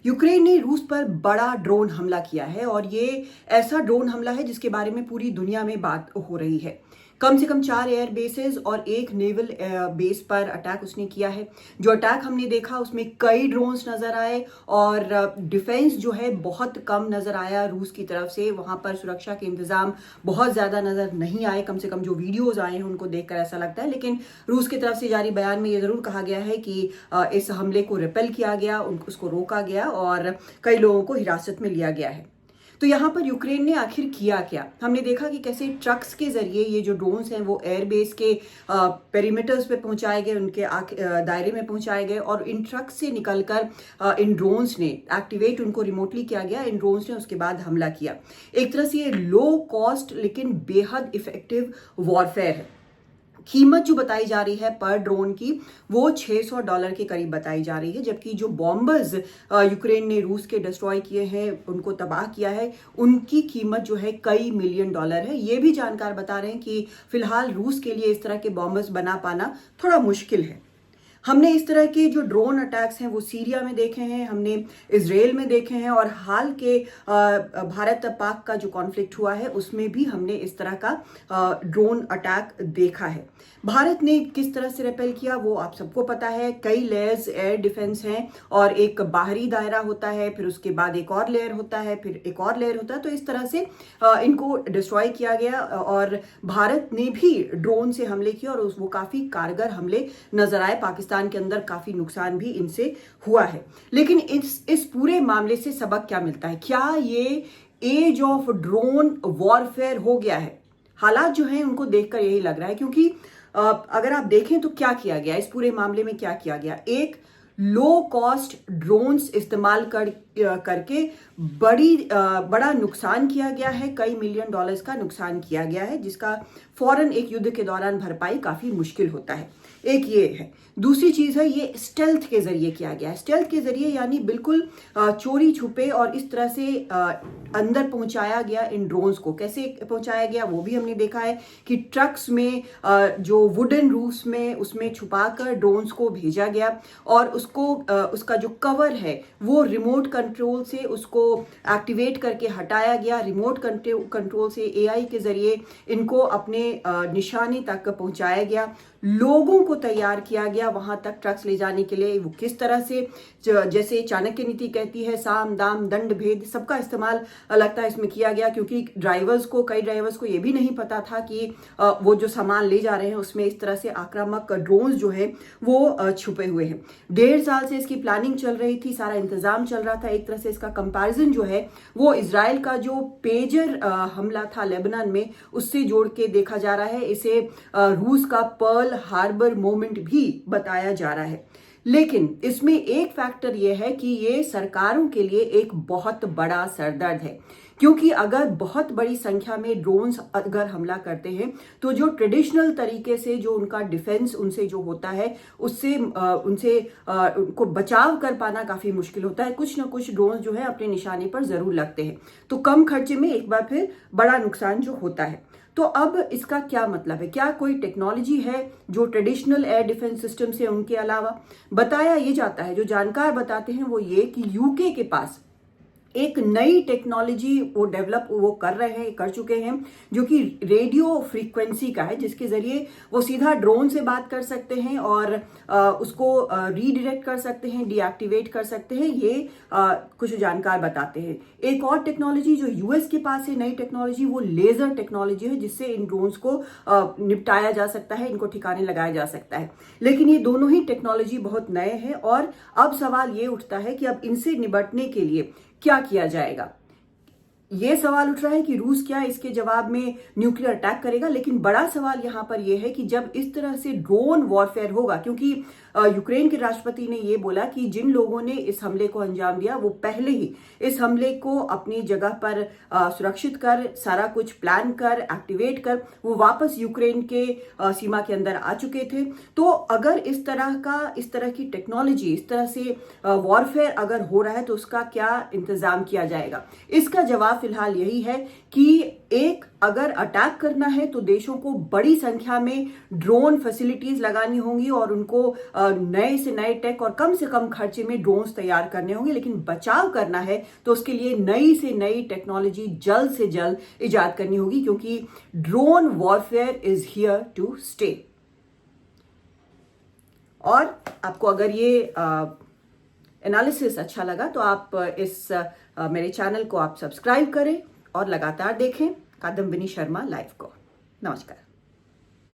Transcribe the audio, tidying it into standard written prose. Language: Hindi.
यूक्रेन ने रूस पर बड़ा ड्रोन हमला किया है और ये ऐसा ड्रोन हमला है जिसके बारे में पूरी दुनिया में बात हो रही है। कम से कम 4 एयर बेसेस और एक नेवल बेस पर अटैक उसने किया है। जो अटैक हमने देखा उसमें कई ड्रोन्स नजर आए और डिफेंस जो है बहुत कम नजर आया रूस की तरफ से। वहां पर सुरक्षा के इंतजाम बहुत ज्यादा नजर नहीं आए, कम से कम जो वीडियोज आए हैं उनको देखकर ऐसा लगता है। लेकिन रूस की तरफ से जारी बयान में ये जरूर कहा गया है कि इस हमले को रिपेल किया गया, उसको रोका गया और कई लोगों को हिरासत में लिया गया है। तो यहाँ पर यूक्रेन ने आखिर किया क्या? हमने देखा कि कैसे ट्रक्स के जरिए ये जो ड्रोन्स हैं वो एयरबेस के पेरीमीटर्स पे पहुंचाए गए, उनके दायरे में पहुंचाए गए और इन ट्रक्स से निकलकर इन ड्रोन्स ने एक्टिवेट, उनको रिमोटली किया गया। इन ड्रोन्स ने उसके बाद हमला किया। एक तरह से ये लो कॉस्ट लेकिन बेहद इफेक्टिव वॉरफेयर है। कीमत जो बताई जा रही है पर ड्रोन की वो $600 के करीब बताई जा रही है, जबकि जो बॉम्बर्स यूक्रेन ने रूस के डिस्ट्रॉय किए हैं, उनको तबाह किया है, उनकी कीमत जो है कई मिलियन डॉलर है। ये भी जानकार बता रहे हैं कि फिलहाल रूस के लिए इस तरह के बॉम्बर्स बना पाना थोड़ा मुश्किल है। हमने इस तरह के जो ड्रोन अटैक्स हैं वो सीरिया में देखे हैं, हमने इजराइल में देखे हैं और हाल के भारत पाक का जो कॉन्फ्लिक्ट हुआ है उसमें भी हमने इस तरह का ड्रोन अटैक देखा है। भारत ने किस तरह से रिपेल किया वो आप सबको पता है। कई लेयर्स एयर डिफेंस हैं और एक बाहरी दायरा होता है, फिर उसके बाद एक और लेयर होता है, फिर एक और लेयर होता है। तो इस तरह से इनको डिस्ट्रॉय किया गया और भारत ने भी ड्रोन से हमले किए और वो काफी कारगर हमले नजर आए। पाकिस्तान के अंदर काफी नुकसान भी इनसे हुआ है। लेकिन इस पूरे मामले से सबक क्या मिलता है? क्या ये एज ऑफ ड्रोन वॉरफेयर हो गया है? हालात जो हैं उनको देखकर यही लग रहा है, क्योंकि अगर आप देखें तो क्या किया गया इस पूरे मामले में, क्या किया गया? एक लो कॉस्ट ड्रोन्स इस्तेमाल करके बड़ा नुकसान किया गया है, कई मिलियन डॉलर्स का नुकसान किया गया है, जिसका फौरन एक युद्ध के दौरान भरपाई काफी मुश्किल होता है। एक ये है। दूसरी चीज है ये स्टेल्थ के जरिए किया गया है। स्टेल्थ के जरिए यानी बिल्कुल चोरी छुपे और इस तरह से अंदर पहुंचाया गया इन ड्रोन्स को। कैसे पहुंचाया गया वो भी हमने देखा है कि ट्रक्स में जो वुडन रूफ्स में उसमें छुपाकर ड्रोन्स को भेजा गया और उसका जो कवर है वो रिमोट कंट्रोल से उसको एक्टिवेट करके हटाया गया। रिमोट कंट्रोल से एआई के जरिए इनको अपने निशाने तक पहुंचाया गया। लोगों को तैयार किया गया वहां तक ट्रक्स ले जाने के लिए। वो किस तरह से, जैसे चाणक्य नीति कहती है, साम दाम दंड भेद सबका इस्तेमाल लगता है इसमें किया गया, क्योंकि कई ड्राइवर्स को ये भी नहीं पता था कि वो जो सामान ले जा रहे हैं उसमें इस तरह से आक्रामक ड्रोन्स जो है वो छुपे हुए हैं। 1.5 साल से इसकी प्लानिंग चल रही थी, सारा इंतजाम चल रहा था। एक तरह से इसका कंपैरिजन जो है वो इजराइल का जो पेजर हमला था लेबनान में उससे जोड़ के देखा जा रहा है। इसे रूस का पर्ल हार्बर मोमेंट भी बताया जा रहा है। लेकिन इसमें एक फैक्टर यह है कि ये सरकारों के लिए एक बहुत बड़ा सरदर्द है, क्योंकि अगर बहुत बड़ी संख्या में ड्रोन्स अगर हमला करते हैं तो जो ट्रेडिशनल तरीके से जो उनका डिफेंस उनसे जो होता है उनको बचाव कर पाना काफी मुश्किल होता है। कुछ ना कुछ ड्रोन्स जो है अपने निशाने पर जरूर लगते हैं, तो कम खर्चे में एक बार फिर बड़ा नुकसान जो होता है। तो अब इसका क्या मतलब है? क्या कोई टेक्नोलॉजी है जो ट्रेडिशनल एयर डिफेंस सिस्टम से उनके अलावा? बताया ये जाता है, जो जानकार बताते हैं वो ये कि यूके के पास एक नई टेक्नोलॉजी वो डेवलप कर चुके हैं, जो कि रेडियो फ्रीक्वेंसी का है, जिसके जरिए वो सीधा ड्रोन से बात कर सकते हैं और उसको रीडायरेक्ट कर सकते हैं, डीएक्टिवेट कर सकते हैं। ये कुछ जानकार बताते हैं। एक और टेक्नोलॉजी जो यूएस के पास है, नई टेक्नोलॉजी, वो लेजर टेक्नोलॉजी है, जिससे इन ड्रोन्स को निपटाया जा सकता है, इनको ठिकाने लगाया जा सकता है। लेकिन ये दोनों ही टेक्नोलॉजी बहुत नए हैं और अब सवाल ये उठता है कि अब इनसे निपटने के लिए क्या किया जाएगा। ये सवाल उठ रहा है कि रूस क्या इसके जवाब में न्यूक्लियर अटैक करेगा। लेकिन बड़ा सवाल यहां पर यह है कि जब इस तरह से ड्रोन वॉरफेयर होगा, क्योंकि यूक्रेन के राष्ट्रपति ने यह बोला कि जिन लोगों ने इस हमले को अंजाम दिया वो पहले ही इस हमले को अपनी जगह पर सुरक्षित कर, सारा कुछ प्लान कर, एक्टिवेट कर वो वापस यूक्रेन के सीमा के अंदर आ चुके थे। तो अगर इस तरह की टेक्नोलॉजी, इस तरह से वॉरफेयर अगर हो रहा है तो उसका क्या इंतजाम किया जाएगा? इसका जवाब फिलहाल यही है कि एक अगर अटैक करना है तो देशों को बड़ी संख्या में ड्रोन फैसिलिटीज लगानी होंगी और उनको नए से नए टेक और कम से कम खर्चे में ड्रोन्स तैयार करने होंगे। लेकिन बचाव करना है तो उसके लिए नई से नई टेक्नोलॉजी जल्द से जल्द इजाद करनी होगी, क्योंकि drone warfare is here to stay. और आपको अगर ये एनालिसिस अच्छा लगा तो आप इस मेरे चैनल को आप सब्सक्राइब करें और लगातार देखें कादम्बिनी शर्मा लाइव को। नमस्कार।